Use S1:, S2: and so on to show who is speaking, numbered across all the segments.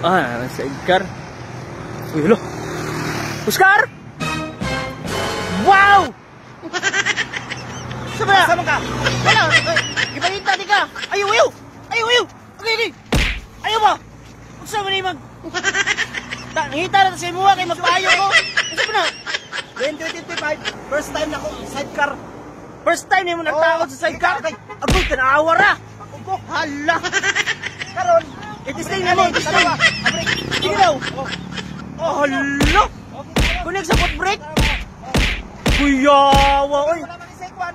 S1: Ah, sidecar. Uy, hello. Oscar! Wow! Sama ka? Wala. Ibalita di ka. Ayaw. Okay. Ayaw ba? Saan mo na mag... Nangita na sa imuha kay magpayo ko. Saan mo na?
S2: 2025, first time na ako sidecar.
S1: First time na mo nagtakot sa sidecar? Agoy, kanaawa ra. Hala.
S2: Karon,
S1: itisting na mo, itisting. Sige daw. Oh, hala. Kunig sa foot brake. Kuyawa, oy.
S2: wala man ni Sekwan.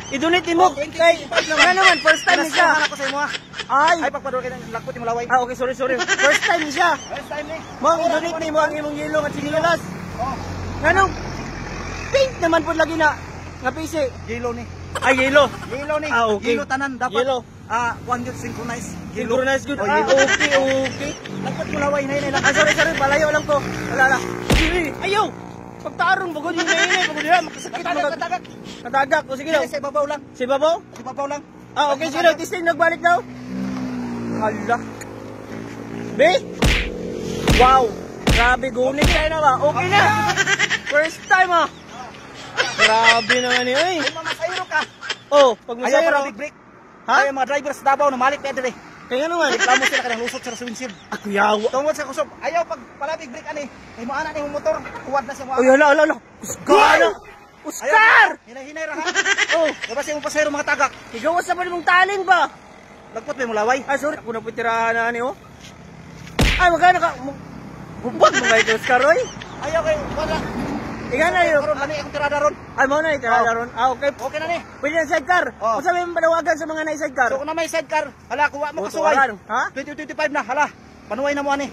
S1: I-donate mo. Kay, wala naman, first time ni siya.
S2: Ako sa imuha.
S1: Ay,
S2: Pagpador kay lakpot yung malaway.
S1: ah, okay, sorry. First time ni siya.
S2: First time ni.
S1: Mong i-donate mo ang imong yelo at sinilas.
S2: Oh,
S1: Ganong, paint naman po lagi na, nga PC.
S2: yellow ni.
S1: Ay, yelo.
S2: Yellow ni.
S1: Ah, okay.
S2: Yellow tanan dapat.
S1: Yellow.
S2: One good synchronize.
S1: Synchronize good.
S2: Oh,
S1: Ah,
S2: yellow.
S1: okay.
S2: Lakpot yung malaway na lang.
S1: Ah, sorry, palayo lang ko. Wala. Ayaw! Pagtarong, bagod yung nainay, bagod nila, makasakit.
S2: Katagak.
S1: Katagak, o sige daw.
S2: Sa ibabaw lang.
S1: Si Babaw?
S2: Sa ibabaw lang.
S1: Ah, okay, sige daw, testing, nagbalik daw. Hala. Be? Wow! Grabe, gunit tayo na ba? Okay na! First time ah! Grabe naman yun, eh.
S2: Kung mamasayro ka,
S1: Oh, pag
S2: ayaw
S1: masayro.
S2: para big break.
S1: Ha?
S2: Ayaw mga driver sa Davao na malik pedre.
S1: Kaya nga naman.
S2: Reklamo sila kanang lusot sa windshield.
S1: Ako yawa.
S2: Tungod sa kusog, ayaw pag palabig break ani. Ay mo ana ni yung motor, kuwad na siya mo.
S1: Ay, hala. Oscar! Oscar!
S2: Hinay ra ha.
S1: Oh,
S2: Diba siya mong pasayro mga tagak.
S1: igawas na pa mong taling ba?
S2: Lagpot ba yung mulaway?
S1: Ay, sorry. Ako na po tirahan na ni, oh. Ay, magkano ka? Humbag mo nga ito, Oscar, oy.
S2: Ayaw kay wala.
S1: Ika na yun.
S2: Karon ani akong tirada ron.
S1: Ay, mo na, itirada ron. Ah, okay.
S2: Okay na ni.
S1: Pwede na sidecar.
S2: Oh.
S1: Kung sabi mo panawagan sa mga na-sidecar.
S2: So kung na may sidecar, hala kuha mo
S1: Butuaran,
S2: kasuway.
S1: ha?
S2: 2025 na, hala. Panuway na mo ani.